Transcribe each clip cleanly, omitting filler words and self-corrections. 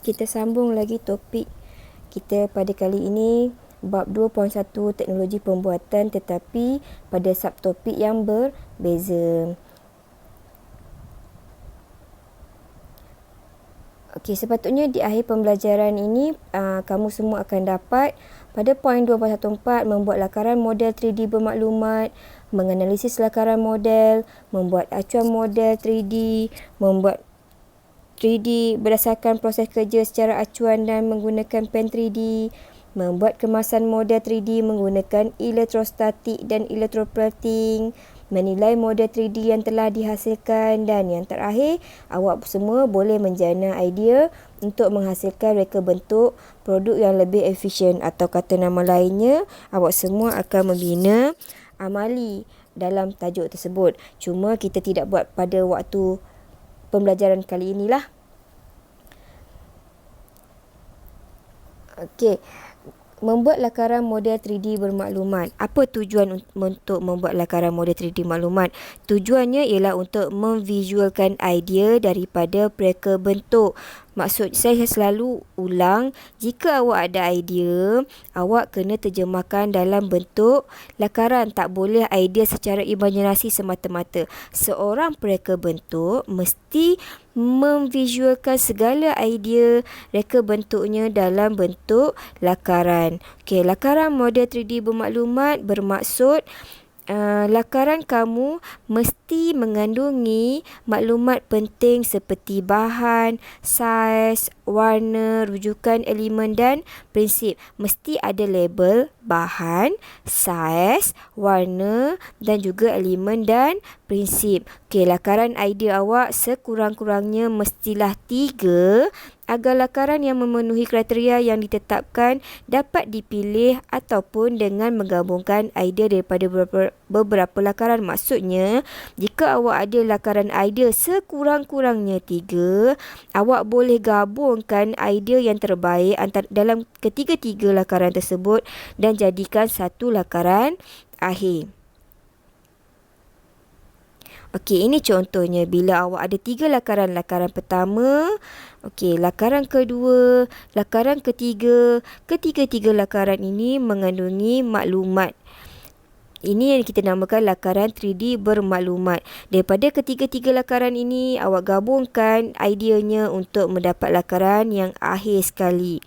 Kita sambung lagi topik kita pada kali ini, bab 2.1 teknologi pembuatan, tetapi pada subtopik yang berbeza. Okey, sepatutnya di akhir pembelajaran ini kamu semua akan dapat pada poin 2.14 membuat lakaran model 3D bermaklumat, menganalisis lakaran model, membuat acuan model 3D, membuat 3D berdasarkan proses kerja secara acuan dan menggunakan pen 3D, membuat kemasan model 3D menggunakan elektrostatik dan elektroplating, menilai model 3D yang telah dihasilkan, dan yang terakhir, awak semua boleh menjana idea untuk menghasilkan reka bentuk produk yang lebih efisien, atau kata nama lainnya, awak semua akan membina amali dalam tajuk tersebut. Cuma kita tidak buat pada waktu pembelajaran kali inilah. Okey. Membuat lakaran model 3D bermaklumat. Apa tujuan untuk membuat lakaran model 3D maklumat? Tujuannya ialah untuk memvisualkan idea daripada reka bentuk. Maksud saya selalu ulang, jika awak ada idea, awak kena terjemahkan dalam bentuk lakaran. Tak boleh idea secara imajinasi semata-mata. Seorang pereka bentuk mesti memvisualkan segala idea reka bentuknya dalam bentuk lakaran. Okey, lakaran model 3D bermaklumat bermaksud lakaran kamu mesti mengandungi maklumat penting seperti bahan, saiz, warna, rujukan elemen dan prinsip. Mesti ada label bahan, saiz, warna dan juga elemen dan prinsip. Okey, lakaran idea awak sekurang-kurangnya mestilah 3 agar lakaran yang memenuhi kriteria yang ditetapkan dapat dipilih ataupun dengan menggabungkan idea daripada beberapa lakaran. Maksudnya, jika awak ada lakaran idea sekurang-kurangnya 3, awak boleh gabungkan idea yang terbaik dalam ketiga-tiga lakaran tersebut dan jadikan satu lakaran akhir. Okey, ini contohnya bila awak ada 3 lakaran. Lakaran pertama, okey, lakaran kedua, lakaran ketiga. Ketiga-tiga lakaran ini mengandungi maklumat. Ini yang kita namakan lakaran 3D bermaklumat. Daripada ketiga-tiga lakaran ini, awak gabungkan ideanya untuk mendapat lakaran yang akhir sekali.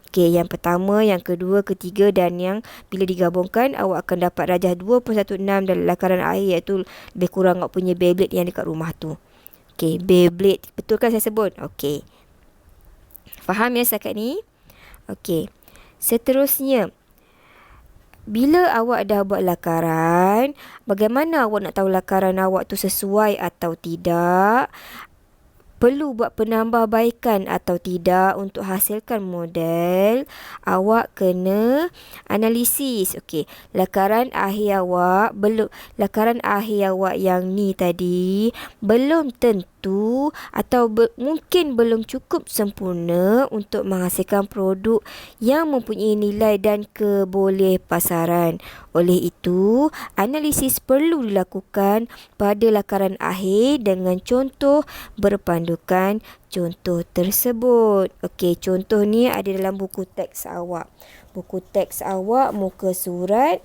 Okey, yang pertama, yang kedua, ketiga dan yang bila digabungkan, awak akan dapat rajah 2.16 dalam lakaran akhir, iaitu lebih kurang awak punya Beyblade yang dekat rumah tu. Okey, Beyblade. Betul kan saya sebut? Okey. Faham ya setakat ni? Okey. Seterusnya, bila awak dah buat lakaran, bagaimana awak nak tahu lakaran awak tu sesuai atau tidak? Perlu buat penambahbaikan atau tidak untuk hasilkan model? Awak kena analisis. Okey, lakaran akhir awak yang ni tadi belum tentu atau mungkin belum cukup sempurna untuk menghasilkan produk yang mempunyai nilai dan kebolehpasaran. Oleh itu, analisis perlu dilakukan pada lakaran akhir dengan contoh berpandukan contoh tersebut. Okey, contoh ni ada dalam buku teks awak. Buku teks awak muka surat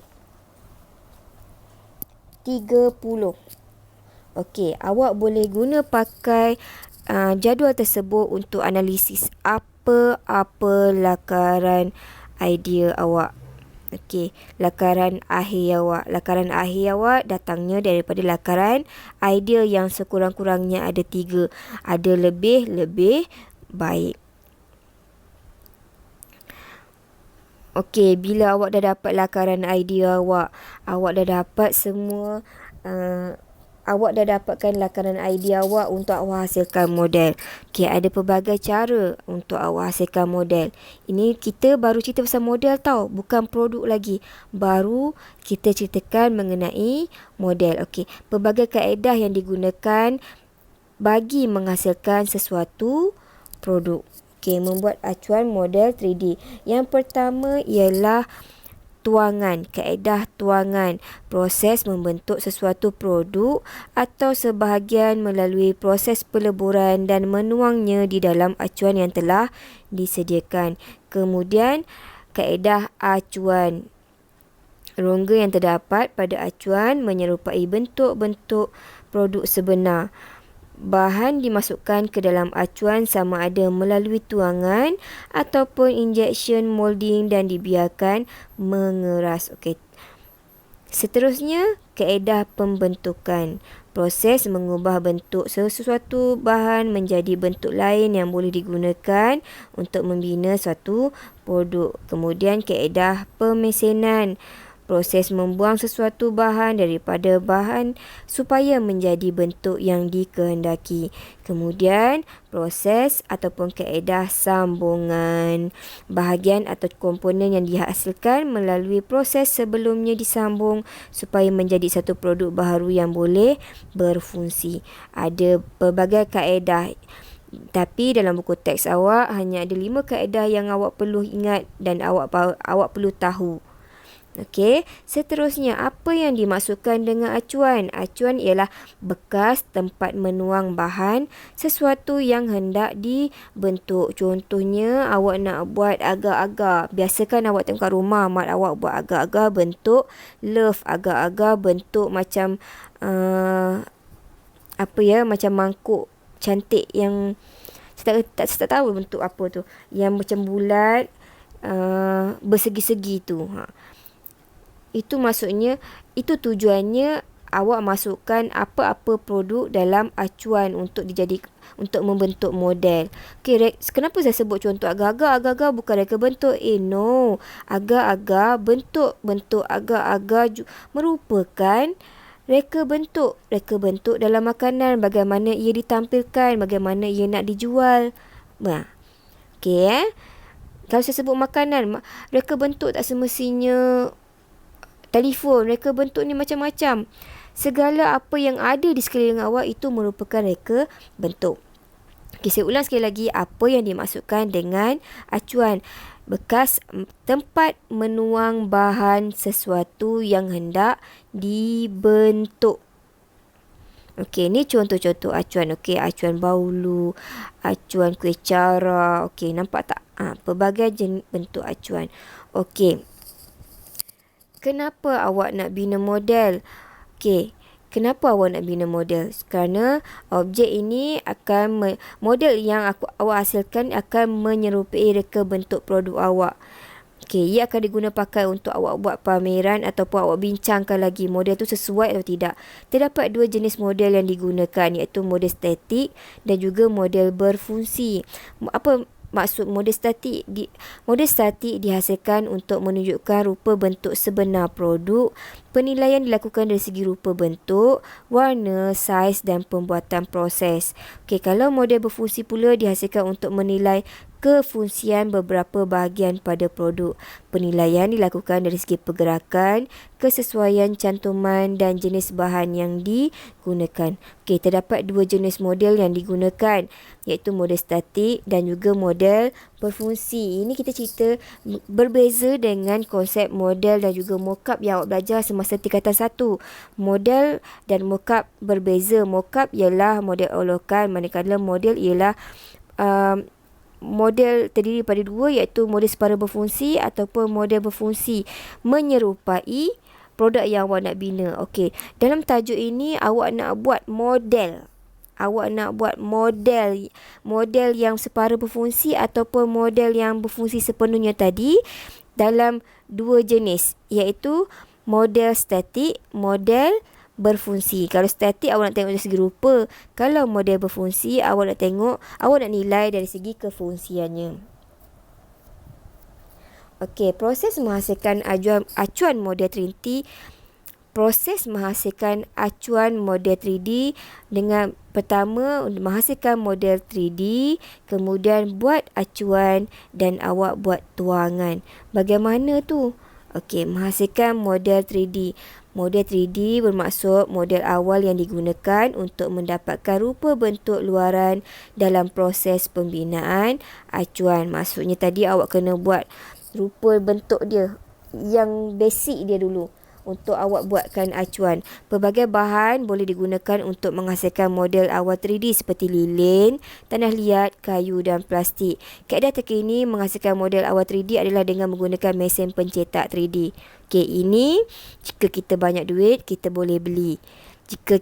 30. Okey, awak boleh guna pakai jadual tersebut untuk analisis apa-apa lakaran idea awak. Okey, lakaran akhir awak datangnya daripada lakaran idea yang sekurang-kurangnya ada 3. Ada lebih baik. Okey, bila awak dah dapat lakaran idea awak dah dapat semua awak dah dapatkan lakaran idea awak untuk awak hasilkan model. Okey, ada pelbagai cara untuk awak hasilkan model. Ini kita baru cerita pasal model tau, bukan produk lagi. Baru kita ceritakan mengenai model. Okey, pelbagai kaedah yang digunakan bagi menghasilkan sesuatu produk. Okey, membuat acuan model 3D. Yang pertama ialah tuangan, kaedah tuangan, proses membentuk sesuatu produk atau sebahagian melalui proses peleburan dan menuangnya di dalam acuan yang telah disediakan. Kemudian, kaedah acuan. Rongga yang terdapat pada acuan menyerupai bentuk-bentuk produk sebenar. Bahan dimasukkan ke dalam acuan sama ada melalui tuangan ataupun injection molding dan dibiarkan mengeras. Okey. Seterusnya, kaedah pembentukan. Proses mengubah bentuk sesuatu bahan menjadi bentuk lain yang boleh digunakan untuk membina suatu produk. Kemudian, kaedah pemesanan. Proses membuang sesuatu bahan daripada bahan supaya menjadi bentuk yang dikehendaki. Kemudian, proses ataupun kaedah sambungan. Bahagian atau komponen yang dihasilkan melalui proses sebelumnya disambung supaya menjadi satu produk baharu yang boleh berfungsi. Ada pelbagai kaedah. Tapi dalam buku teks awak hanya ada 5 kaedah yang awak perlu ingat dan awak perlu tahu. Okey, seterusnya apa yang dimaksudkan dengan acuan? Acuan ialah bekas tempat menuang bahan sesuatu yang hendak dibentuk. Contohnya awak nak buat agar-agar. Biasakan awak tengok kat rumah mak awak buat agar-agar bentuk love, agar-agar bentuk macam macam mangkuk cantik yang saya tak tahu bentuk apa tu. Yang macam bulat bersegi-segi tu. Itu maksudnya, itu tujuannya awak masukkan apa-apa produk dalam acuan untuk membentuk model. Okey, kenapa saya sebut contoh agar-agar? Agar-agar bukan reka bentuk. No. Agar-agar, bentuk agar-agar merupakan reka bentuk. Reka bentuk dalam makanan, bagaimana ia ditampilkan, bagaimana ia nak dijual. Okey, kalau saya sebut makanan, reka bentuk tak semestinya telefon. Reka bentuk ni macam-macam. Segala apa yang ada di sekeliling awak itu merupakan reka bentuk. Okay, saya ulang sekali lagi apa yang dimaksudkan dengan acuan. Bekas tempat menuang bahan sesuatu yang hendak dibentuk. Okey, ni contoh-contoh acuan. Okey, acuan baulu, acuan kuih cara. Okey, nampak tak? Pelbagai jenis bentuk acuan. Okey. Kenapa awak nak bina model? Okey, kenapa awak nak bina model? Kerana objek ini model yang awak hasilkan akan menyerupai reka bentuk produk awak. Okey, ia akan diguna pakai untuk awak buat pameran ataupun awak bincangkan lagi model tu sesuai atau tidak. Terdapat 2 jenis model yang digunakan, iaitu model statik dan juga model berfungsi. Apa maksud model statik? Model statik dihasilkan untuk menunjukkan rupa bentuk sebenar produk. Penilaian dilakukan dari segi rupa bentuk, warna, saiz dan pembuatan proses. Okey, kalau model berfungsi pula dihasilkan untuk menilai kefungsian beberapa bahagian pada produk. Penilaian dilakukan dari segi pergerakan, kesesuaian cantuman dan jenis bahan yang digunakan. Okey, terdapat 2 jenis model yang digunakan, iaitu model statik dan juga model berfungsi. Ini kita cerita berbeza dengan konsep model dan juga mockup yang awak belajar semasa tingkatan 1. Model dan mockup berbeza. Mockup ialah model olokan, manakala model ialah model terdiri pada 2, iaitu model separa berfungsi ataupun model berfungsi menyerupai produk yang awak nak bina. Okey, dalam tajuk ini awak nak buat model. Awak nak buat model yang separa berfungsi ataupun model yang berfungsi sepenuhnya tadi dalam 2 jenis, iaitu model statik, model berfungsi. Kalau statik awak nak tengok dari segi rupa, kalau model berfungsi awak nak nilai dari segi kefungsiannya. Okey, proses menghasilkan acuan model 3D. Proses menghasilkan acuan model 3D dengan pertama menghasilkan model 3D, kemudian buat acuan dan awak buat tuangan. Bagaimana tu? Okey, menghasilkan model 3D. Model 3D bermaksud model awal yang digunakan untuk mendapatkan rupa bentuk luaran dalam proses pembinaan acuan. Maksudnya tadi awak kena buat rupa bentuk dia. yang basic dia dulu untuk awak buatkan acuan. Pelbagai bahan boleh digunakan untuk menghasilkan model awal 3D seperti lilin, tanah liat, kayu dan plastik. Kaedah terkini menghasilkan model awal 3D adalah dengan menggunakan mesin pencetak 3D. Okey, ini jika kita banyak duit, kita boleh beli. Jika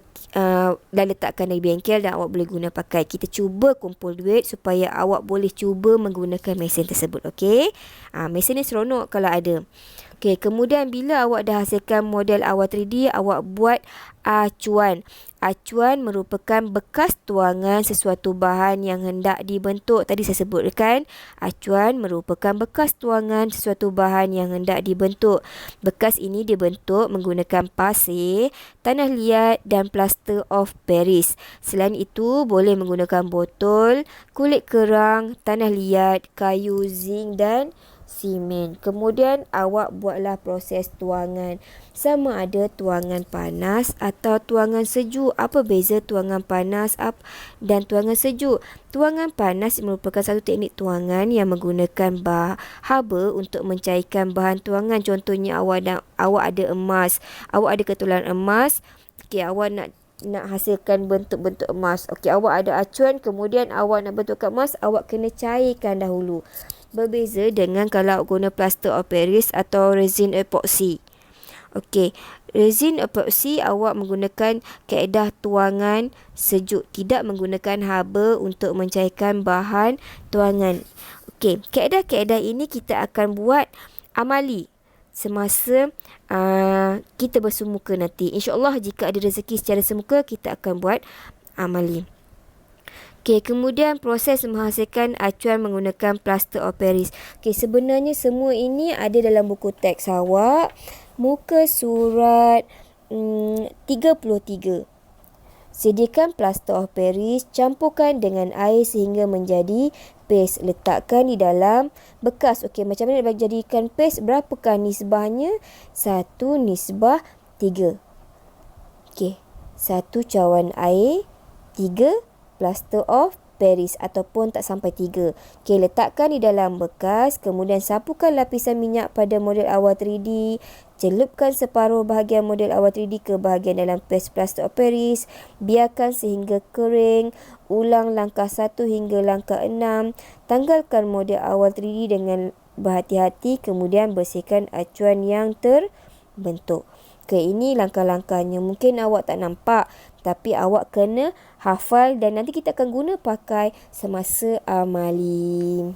dah letakkan di bengkel dan awak boleh guna pakai. Kita cuba kumpul duit supaya awak boleh cuba menggunakan mesin tersebut. Okey. Mesin ni seronok kalau ada. Okey, kemudian bila awak dah hasilkan model awal 3D, awak buat acuan. Acuan merupakan bekas tuangan sesuatu bahan yang hendak dibentuk. Tadi saya sebutkan, acuan merupakan bekas tuangan sesuatu bahan yang hendak dibentuk. Bekas ini dibentuk menggunakan pasir, tanah liat dan plaster of Paris. Selain itu, boleh menggunakan botol, kulit kerang, tanah liat, kayu, zinc dan simen. Kemudian awak buatlah proses tuangan. Sama ada tuangan panas atau tuangan sejuk. Apa beza tuangan panas dan tuangan sejuk? Tuangan panas merupakan satu teknik tuangan yang menggunakan haba untuk mencairkan bahan tuangan. Contohnya awak ada emas, awak ada ketulan emas. Okey, awak nak hasilkan bentuk-bentuk emas. Okey, awak ada acuan, kemudian awak nak bentukkan emas, awak kena cairkan dahulu. Berbeza dengan kalau guna plaster of Paris atau resin epoxy. Okey, resin epoxy awak menggunakan kaedah tuangan sejuk, tidak menggunakan haba untuk mencairkan bahan tuangan. Okey, kaedah-kaedah ini kita akan buat amali semasa kita bersemuka nanti. InsyaAllah jika ada rezeki secara semuka, kita akan buat amali. Okey, kemudian proses menghasilkan acuan menggunakan plaster of Paris. Okey, sebenarnya semua ini ada dalam buku teks awak, muka surat 33. Sediakan plaster of Paris, campurkan dengan air sehingga menjadi paste. Letakkan di dalam bekas. Okey, macam mana nak jadikan paste? Berapakah nisbahnya? 1:3. Okey, 1 cawan air, 3 plaster of Paris ataupun tak sampai 3. Okey, letakkan di dalam bekas, kemudian sapukan lapisan minyak pada model awal 3D. Celupkan separuh bahagian model awal 3D ke bahagian dalam paste plaster of Paris. Biarkan sehingga kering. Ulang langkah 1 hingga langkah 6. Tanggalkan model awal 3D dengan berhati-hati, kemudian bersihkan acuan yang terbentuk. Okey, ini langkah-langkahnya. Mungkin awak tak nampak, tapi awak kena hafal dan nanti kita akan guna pakai semasa amali.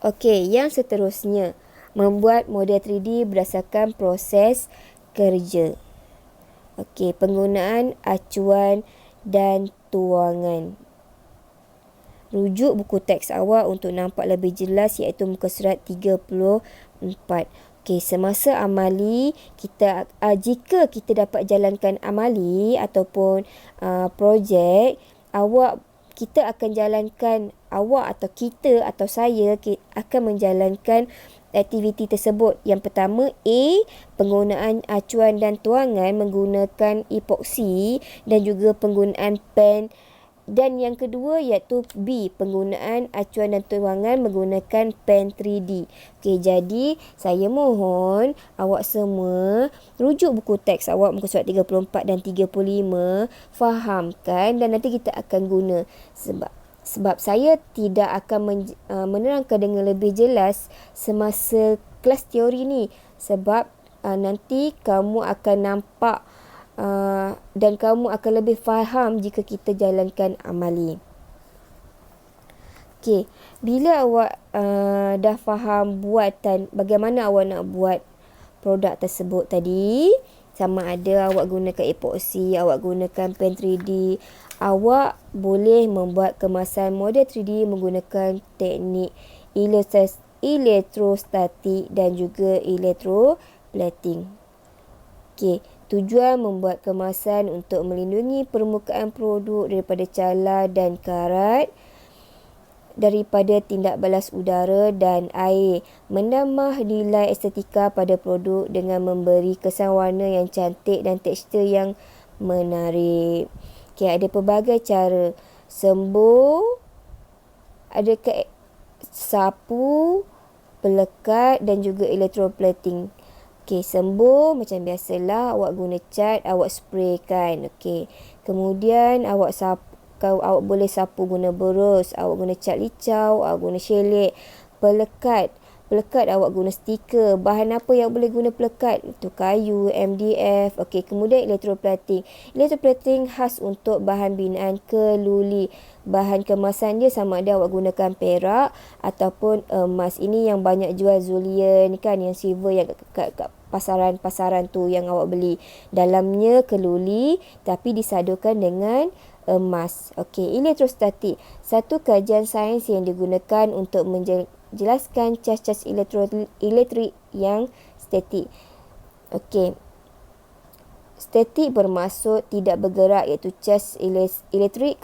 Okey, yang seterusnya, membuat model 3D berdasarkan proses kerja. Okey, penggunaan acuan dan tuangan. Rujuk buku teks awak untuk nampak lebih jelas, iaitu muka surat 34. Okey, semasa amali, jika kita dapat jalankan amali ataupun projek, kita akan jalankan, awak atau kita atau saya akan menjalankan aktiviti tersebut. Yang pertama, A, penggunaan acuan dan tuangan menggunakan epoksi dan juga penggunaan pen. Dan yang kedua iaitu B, penggunaan acuan dan tuangan menggunakan pen 3D. Okey, jadi saya mohon awak semua rujuk buku teks awak muka surat 34 dan 35, fahamkan dan nanti kita akan guna. Sebab saya tidak akan menerangkan dengan lebih jelas semasa kelas teori ni. Sebab nanti kamu akan nampak dan kamu akan lebih faham jika kita jalankan amali. Okey, bila awak dah faham bagaimana awak nak buat produk tersebut tadi, sama ada awak gunakan epoksi, awak gunakan pen 3D, awak boleh membuat kemasan model 3D menggunakan teknik elektrostatik dan juga elektroplating. Okey, tujuan membuat kemasan untuk melindungi permukaan produk daripada cala dan karat, daripada tindak balas udara dan air, menambah nilai estetika pada produk dengan memberi kesan warna yang cantik dan tekstur yang menarik. Okey, ada pelbagai cara. Sembur, ada sapu, pelekat dan juga electroplating. Okey, sembuh macam biasalah, awak guna cat, awak spray kan. Okey. Kemudian awak boleh sapu guna berus, awak guna cat licau, awak guna shellac. Pelekat awak guna stiker. Bahan apa yang boleh guna pelekat? Itu kayu, MDF. Okey, kemudian electroplating. Electroplating khas untuk bahan binaan keluli. Bahan kemasan dia sama ada awak gunakan perak ataupun emas. Ini yang banyak jual Zulian kan, yang silver yang kat pasaran-pasaran tu yang awak beli. Dalamnya keluli tapi disadukan dengan emas. Okey, elektrostatik. Satu kajian sains yang digunakan untuk menjelaskan cas-cas elektrik yang statik. Okey. Statik bermaksud tidak bergerak, iaitu cas elektrik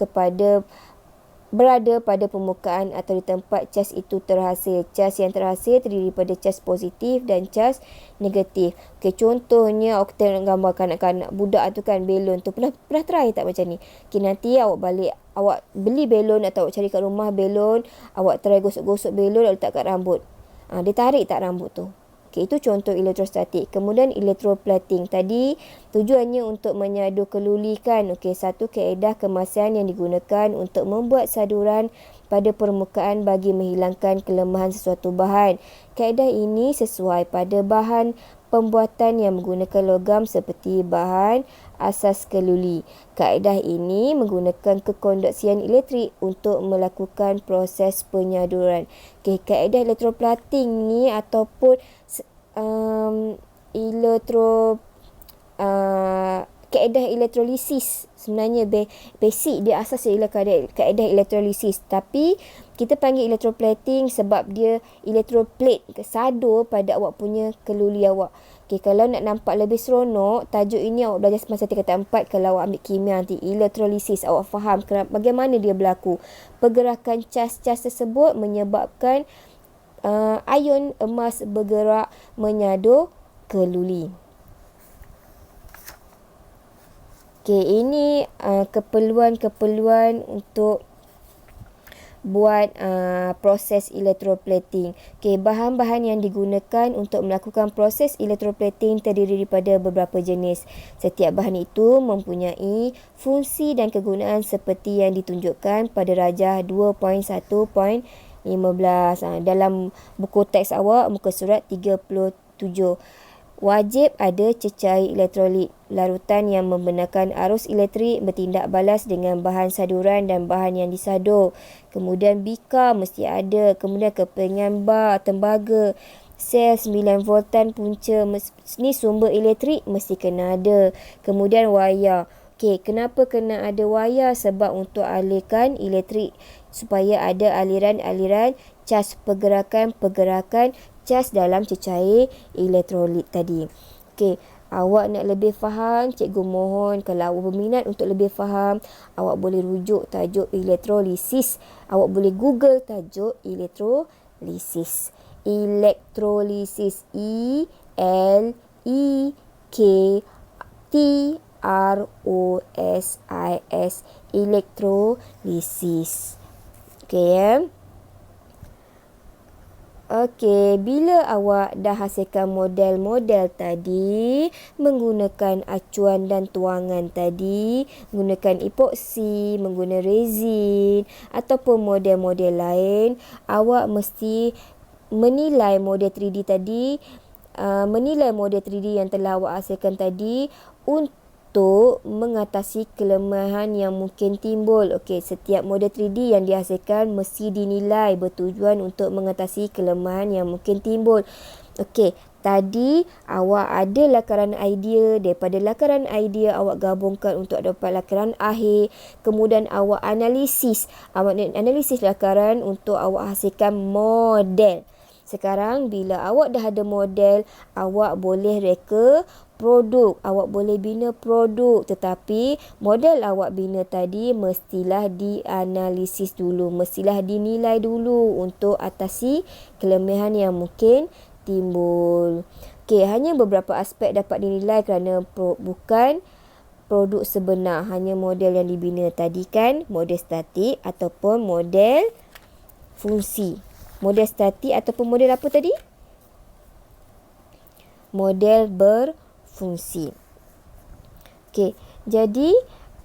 berada pada permukaan atau di tempat cas itu terhasil. Cas yang terhasil terdiri daripada cas positif dan cas negatif. Okey, contohnya aku tengok gambar kanak-kanak budak tu kan, belon tu. Pernah try tak macam ni? Okey, nanti awak beli belon atau awak cari kat rumah belon, awak try gosok-gosok belon, awak letak kat rambut. Dia tarik tak rambut tu? Okey, itu contoh elektrostatik. Kemudian electroplating tadi tujuannya untuk menyadu keluli kan. Okey, satu kaedah kemasan yang digunakan untuk membuat saduran pada permukaan bagi menghilangkan kelemahan sesuatu bahan. Kaedah ini sesuai pada bahan pembuatan yang menggunakan logam seperti bahan asas keluli. Kaedah ini menggunakan kekonduksian elektrik untuk melakukan proses penyaduran. Okey, kaedah electroplating ni ataupun kaedah elektrolisis, sebenarnya basic dia asas ialah kaedah elektrolisis, tapi kita panggil electroplating sebab dia electroplate, sadur pada awak punya keluli awak. Okey, kalau nak nampak lebih seronok, tajuk ini awak belajar masa tingkatan 4 kalau awak ambil kimia nanti. Elektrolisis, awak faham bagaimana dia berlaku. Pergerakan cas-cas tersebut menyebabkan ion emas bergerak menyadur keluli. Okey, ini keperluan untuk buat proses electroplating. Okey, bahan-bahan yang digunakan untuk melakukan proses electroplating terdiri daripada beberapa jenis. Setiap bahan itu mempunyai fungsi dan kegunaan seperti yang ditunjukkan pada rajah 2.1.15 dalam buku teks awak, muka surat 37. Wajib ada cecair elektrolit, larutan yang membenarkan arus elektrik bertindak balas dengan bahan saduran dan bahan yang disadur. Kemudian bika mesti ada, kemudian kepengan bar, tembaga, sel 9 voltan punca, ni sumber elektrik mesti kena ada. Kemudian wayar. Okey, kenapa kena ada wayar? Sebab untuk alirkan elektrik supaya ada aliran-aliran cas, pergerakan cas dalam cecair elektrolit tadi. Okey, awak nak lebih faham, cikgu mohon kalau awak berminat untuk lebih faham, awak boleh rujuk tajuk elektrolisis. Awak boleh Google tajuk elektrolisis. Elektrolisis, ELEKTROSIS, elektrolisis. Okey ya. Okey, bila awak dah hasilkan model-model tadi menggunakan acuan dan tuangan tadi, menggunakan epoksi, menggunakan resin ataupun model-model lain, awak mesti menilai model 3D tadi, menilai model 3D yang telah awak hasilkan tadi untuk mengatasi kelemahan yang mungkin timbul. Okey, setiap model 3D yang dihasilkan mesti dinilai bertujuan untuk mengatasi kelemahan yang mungkin timbul. Okey, tadi awak ada lakaran idea, daripada lakaran idea awak gabungkan untuk dapat lakaran akhir, kemudian awak analisis lakaran untuk awak hasilkan model. Sekarang bila awak dah ada model, awak boleh reka produk, awak boleh bina produk, tetapi model awak bina tadi mestilah dianalisis dulu, mestilah dinilai dulu untuk atasi kelemahan yang mungkin timbul. Okey, hanya beberapa aspek dapat dinilai kerana bukan produk sebenar, hanya model yang dibina tadi kan, model statik ataupun model fungsi. Model statik ataupun model apa tadi? Model berfungsi. Okey, jadi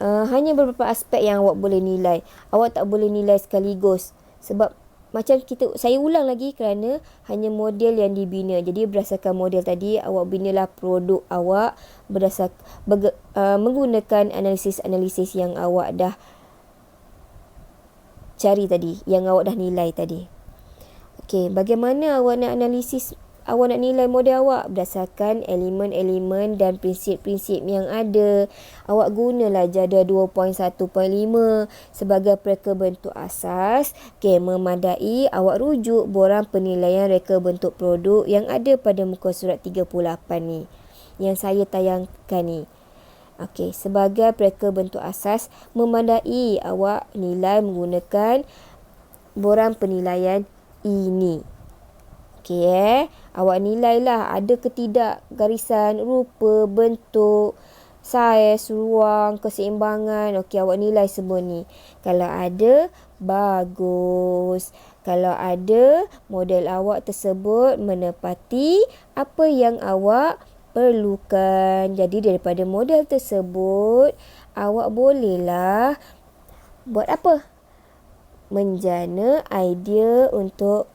hanya beberapa aspek yang awak boleh nilai. Awak tak boleh nilai sekaligus. Sebab macam saya ulang lagi kerana hanya model yang dibina. Jadi berdasarkan model tadi, awak binalah produk awak menggunakan analisis-analisis yang awak dah cari tadi, yang awak dah nilai tadi. Okey, bagaimana awak nak analisis, awak nak nilai model awak? Berdasarkan elemen-elemen dan prinsip-prinsip yang ada. Awak gunalah jadual 2.1.5 sebagai reka bentuk asas. Okey, memadai awak rujuk borang penilaian reka bentuk produk yang ada pada muka surat 38 ni, yang saya tayangkan ni. Okey, sebagai reka bentuk asas, memadai awak nilai menggunakan borang penilaian ini. Okey, awak nilailah ada ke tidak garisan, rupa, bentuk, saiz, ruang, keseimbangan. Okey, awak nilai semua ni. Kalau ada, bagus. Kalau ada, model awak tersebut menepati apa yang awak perlukan. Jadi daripada model tersebut, awak bolehlah buat apa? Menjana idea untuk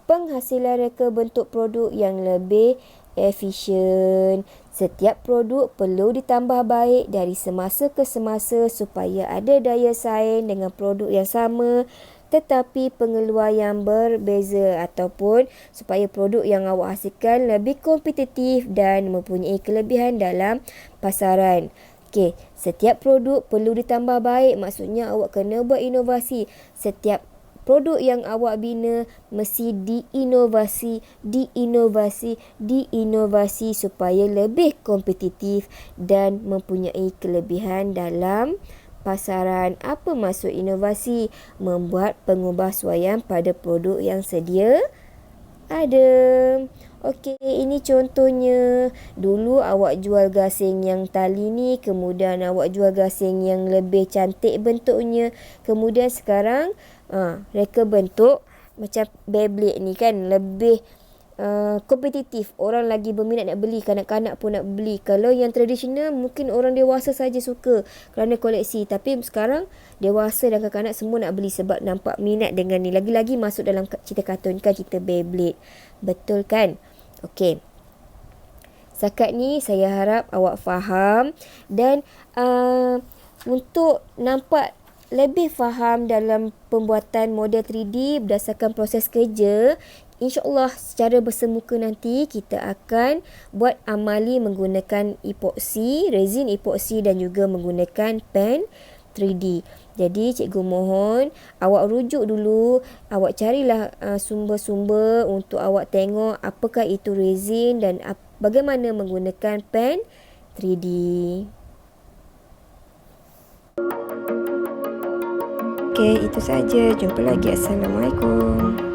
penghasilan reka bentuk produk yang lebih efisien. Setiap produk perlu ditambah baik dari semasa ke semasa supaya ada daya saing dengan produk yang sama tetapi pengeluar yang berbeza, ataupun supaya produk yang awak hasilkan lebih kompetitif dan mempunyai kelebihan dalam pasaran. Okey, setiap produk perlu ditambah baik, maksudnya awak kena buat inovasi. Setiap produk yang awak bina mesti diinovasi supaya lebih kompetitif dan mempunyai kelebihan dalam pasaran. Apa maksud inovasi? Membuat pengubahsuaian pada produk yang sedia ada. Okey, ini contohnya. Dulu awak jual gasing yang tali ni, kemudian awak jual gasing yang lebih cantik bentuknya. Kemudian sekarang reka bentuk macam Beyblade ni kan, lebih kompetitif. Orang lagi berminat nak beli, kanak-kanak pun nak beli. Kalau yang tradisional mungkin orang dewasa saja suka kerana koleksi, tapi sekarang dewasa dan kanak-kanak semua nak beli sebab nampak minat dengan ni. Lagi-lagi masuk dalam cerita kartun kan, cerita Beyblade. Betul kan? Okey, setakat ni saya harap awak faham dan untuk nampak lebih faham dalam pembuatan model 3D berdasarkan proses kerja, InsyaAllah secara bersemuka nanti kita akan buat amali menggunakan epoksi, resin epoksi dan juga menggunakan pen 3D. Jadi cikgu mohon awak rujuk dulu, awak carilah sumber-sumber untuk awak tengok apakah itu resin dan bagaimana menggunakan pen 3D. Okey, itu saja. Jumpa lagi. Assalamualaikum.